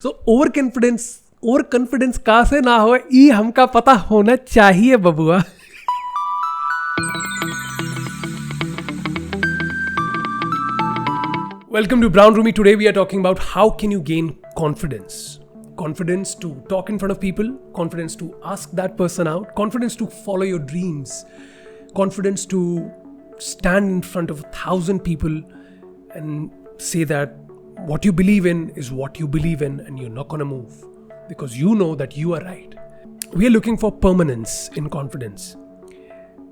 So over confidence कहाँ से ना हो ये हमका पता होना चाहिए बबुआ. Welcome to Brown Rumi. Today we are talking about how can you gain confidence. Confidence to talk in front of people, confidence to ask that person out, confidence to follow your dreams, confidence to stand in front of 1,000 people and say that what you believe in is what you believe in and you're not going to move because you know that you are right. We are looking for permanence in confidence.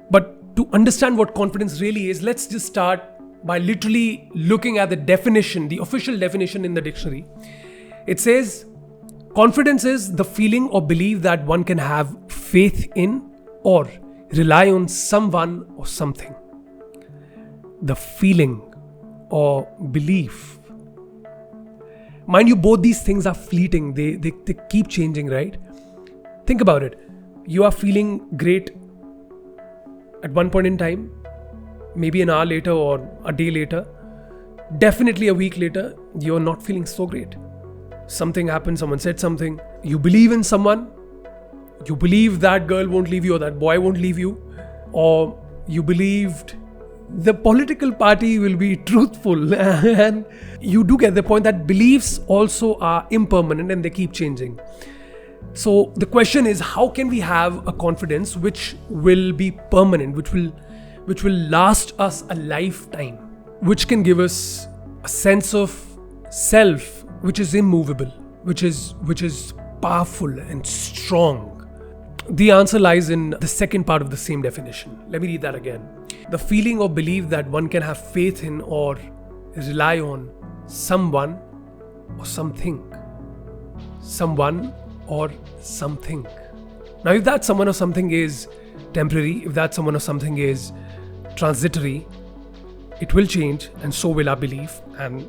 But to understand what confidence really is, let's just start by literally looking at the definition, the official definition in the dictionary. It says, confidence is the feeling or belief that one can have faith in or rely on someone or something. The feeling or belief. Mind you, both these things are fleeting. They keep changing, right? Think about it. You are feeling great at one point in time, maybe an hour later or a day later. Definitely a week later, you're not feeling so great. Something happened, someone said something. You believe in someone. You believe that girl won't leave you or that boy won't leave you. Or you believed the political party will be truthful. And you do get the point that beliefs also are impermanent and they keep changing. So the question is, how can we have a confidence which will be permanent, which will last us a lifetime, which can give us a sense of self which is immovable, which is powerful and strong? The answer lies in the second part of the same definition. Let me read that again. The feeling or belief that one can have faith in or rely on someone or something. Someone or something. Now, if that someone or something is temporary, if that someone or something is transitory, it will change and so will our belief and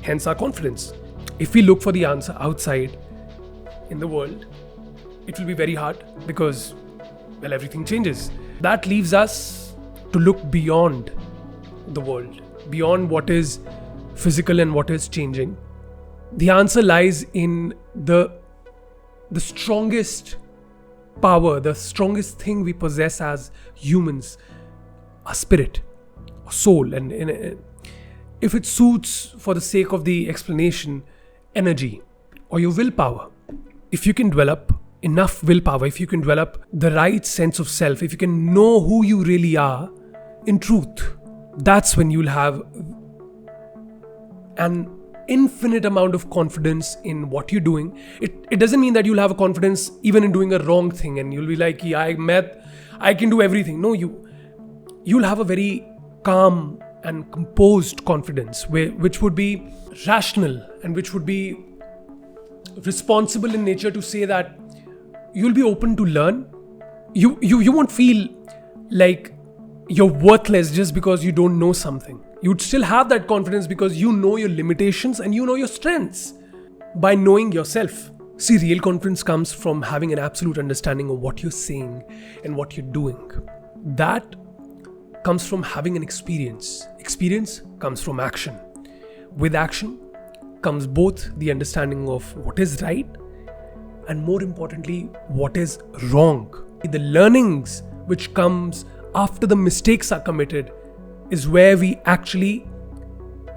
hence our confidence. If we look for the answer outside in the world, it will be very hard because, well, everything changes. That leaves us to look beyond the world, beyond what is physical and what is changing. The answer lies in the strongest power, the strongest thing we possess as humans, our spirit, our soul, and if it suits for the sake of the explanation, energy or your willpower. If you can develop enough willpower, if you can develop the right sense of self, if you can know who you really are in truth, that's when you'll have an infinite amount of confidence in what you're doing. It doesn't mean that you'll have a confidence even in doing a wrong thing and you'll be like, yeah, I can do everything. No, you'll have a very calm and composed confidence which would be rational and which would be responsible in nature to say that you'll be open to learn. You won't feel like you're worthless just because you don't know something. You'd still have that confidence because you know your limitations and you know your strengths by knowing yourself. See, real confidence comes from having an absolute understanding of what you're saying and what you're doing. That comes from having an experience. Experience comes from action. With action comes both the understanding of what is right and, more importantly, what is wrong. The learnings which comes after the mistakes are committed is where we actually,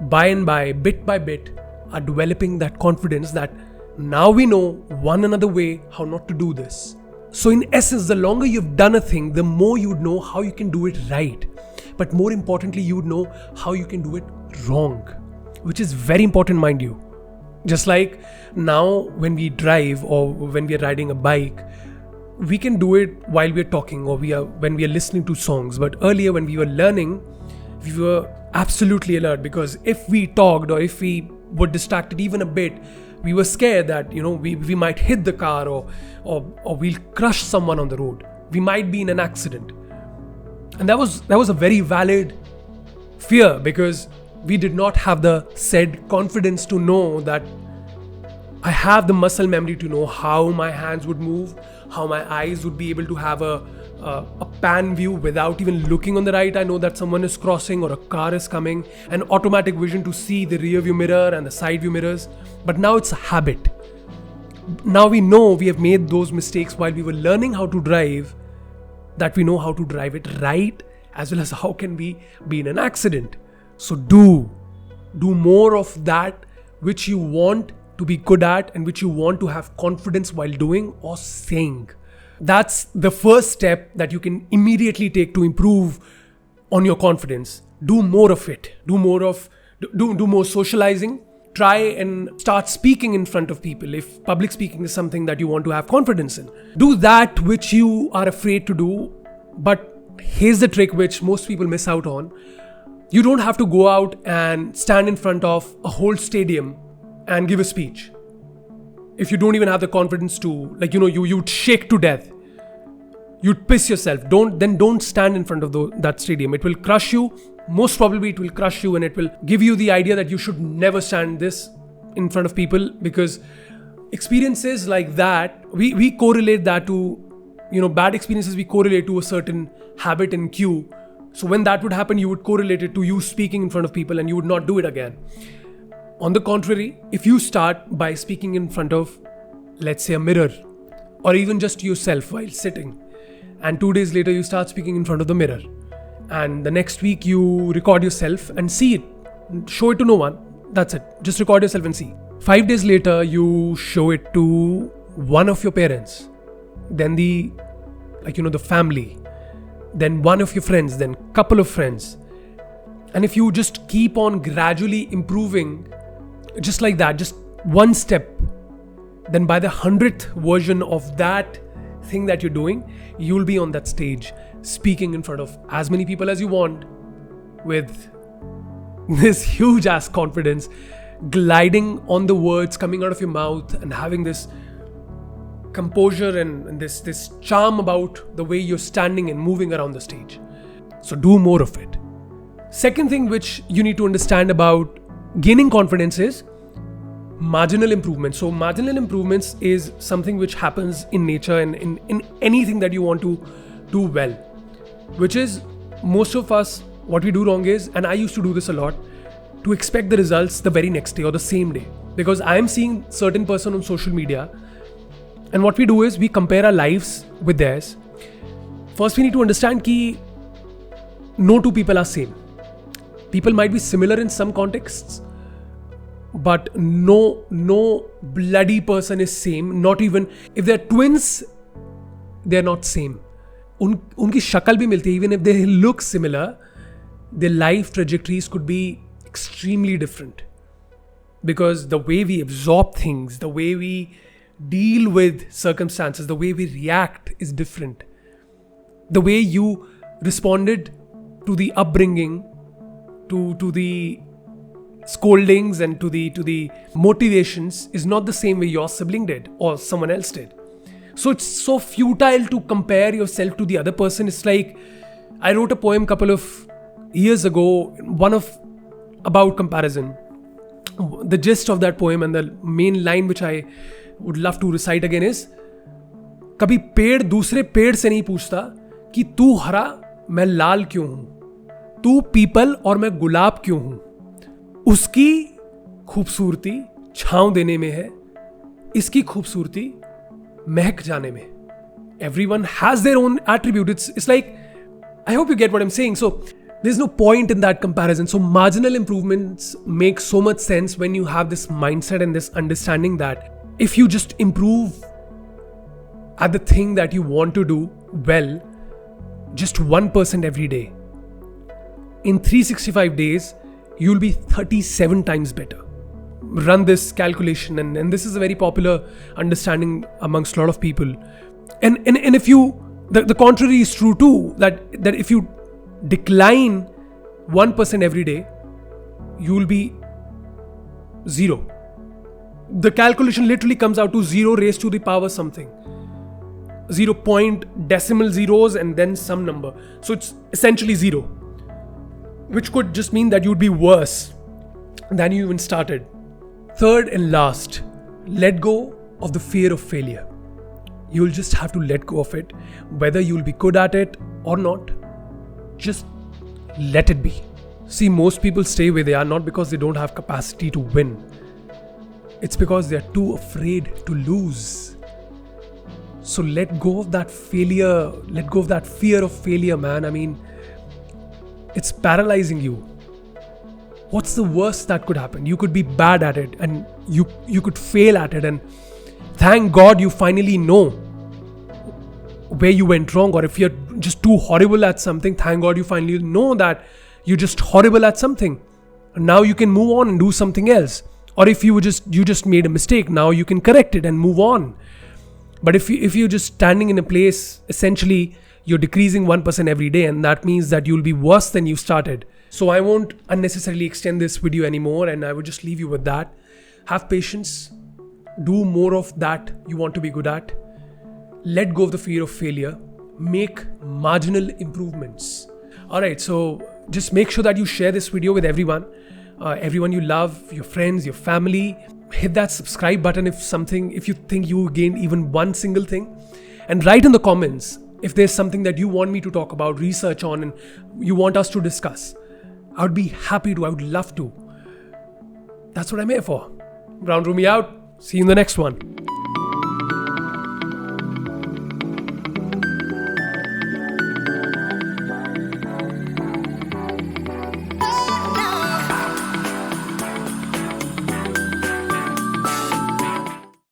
by and by, bit by bit, are developing that confidence that now we know one another way how not to do this. So in essence, the longer you've done a thing, the more you would know how you can do it right. But more importantly, you would know how you can do it wrong, which is very important, mind you. Just like now when we drive or when we are riding a bike, we can do it while we are talking or when we are listening to songs. But earlier when we were learning, we were absolutely alert because if we talked or if we were distracted even a bit, we were scared that, we might hit the car or we'll crush someone on the road. We might be in an accident. And that was a very valid fear because we did not have the said confidence to know that I have the muscle memory to know how my hands would move, how my eyes would be able to have a pan view without even looking on the right. I know that someone is crossing or a car is coming, an automatic vision to see the rear view mirror and the side view mirrors. But now it's a habit. Now we know we have made those mistakes while we were learning how to drive, that we know how to drive it right, as well as how can we be in an accident. So do more of that which you want to be good at and which you want to have confidence while doing or saying. That's the first step that you can immediately take to improve on your confidence. Do more of it. Do more socializing. Try and start speaking in front of people if public speaking is something that you want to have confidence in. Do that which you are afraid to do. But here's the trick which most people miss out on. You don't have to go out and stand in front of a whole stadium and give a speech. If you don't even have the confidence to, you'd shake to death. You'd piss yourself. Don't stand in front of that stadium. It will crush you. Most probably it will crush you, and it will give you the idea that you should never stand this in front of people, because experiences like that, we correlate that to, bad experiences we correlate to a certain habit and cue. So when that would happen, you would correlate it to you speaking in front of people and you would not do it again. On the contrary, if you start by speaking in front of, let's say, a mirror, or even just yourself while sitting, and 2 days later you start speaking in front of the mirror, and the next week you record yourself and see it, show it to no one, that's it, just record yourself and see. 5 days later you show it to one of your parents, then the family, then one of your friends, then couple of friends. And if you just keep on gradually improving, just like that, just one step, then by the 100th version of that thing that you're doing, you'll be on that stage speaking in front of as many people as you want, with this huge ass confidence, gliding on the words coming out of your mouth, and having this composure and this charm about the way you're standing and moving around the stage. So do more of it. Second thing which you need to understand about gaining confidence is marginal improvements. So marginal improvements is something which happens in nature and in anything that you want to do well, which is, most of us, what we do wrong is, and I used to do this a lot, to expect the results the very next day or the same day. Because I am seeing certain person on social media, and what we do is we compare our lives with theirs. First, we need to understand that no two people are same. People might be similar in some contexts, but no bloody person is same. Not even if they're twins, they're not same. Unki shakal bhi milti hai. Even if they look similar, their life trajectories could be extremely different, because the way we absorb things, the way we deal with circumstances, the way we react is different. The way you responded to the upbringing, to the scoldings and to the motivations is not the same way your sibling did or someone else did. So it's so futile to compare yourself to the other person. It's like, I wrote a poem couple of years ago, about comparison. The gist of that poem and the main line which I would love to recite again is, कभी पेड़ दूसरे पेड़ से नहीं पूछता कि तू हरा मैं लाल क्यों हूं, तू पीपल और मैं गुलाब क्यों हूं, उसकी खूबसूरती छांव देने में है, इसकी खूबसूरती महक जाने में. Everyone has their own attribute. It's like, I hope you get what I'm saying. So there's no point in that comparison. So marginal improvements make so much sense when you have this mindset and this understanding that if you just improve at the thing that you want to do well, just 1% every day, in 365 days, you'll be 37 times better. Run this calculation, and this is a very popular understanding amongst a lot of people. And if you, the contrary is true too, that if you decline 1% every day, you will be 0. The calculation literally comes out to 0 raised to the power something. 0 point decimal zeros and then some number. So it's essentially 0, which could just mean that you'd be worse than you even started. Third and last, let go of the fear of failure. You'll just have to let go of it, whether you'll be good at it or not. Just let it be. See, most people stay where they are not because they don't have capacity to win, It's because they're too afraid to lose. So let go of that failure, let go of that fear of failure, man. I mean, it's paralyzing you. What's the worst that could happen? You could be bad at it and you could fail at it, and thank God you finally know where you went wrong. Or if you're just too horrible at something, thank God you finally know that you're just horrible at something. And now you can move on and do something else. Or if you just made a mistake, now you can correct it and move on. But if you're just standing in a place, essentially you're decreasing 1% every day, and that means that you'll be worse than you started. So I won't unnecessarily extend this video anymore, and I would just leave you with that. Have patience. Do more of that you want to be good at. Let go of the fear of failure. Make marginal improvements. Alright, so just make sure that you share this video with everyone. Everyone you love, your friends, your family. Hit that subscribe button if you think you gained even one single thing. And write in the comments if there's something that you want me to talk about, research on, and you want us to discuss. I would be happy to. I would love to. That's what I'm here for. Brown Rumi out. See you in the next one.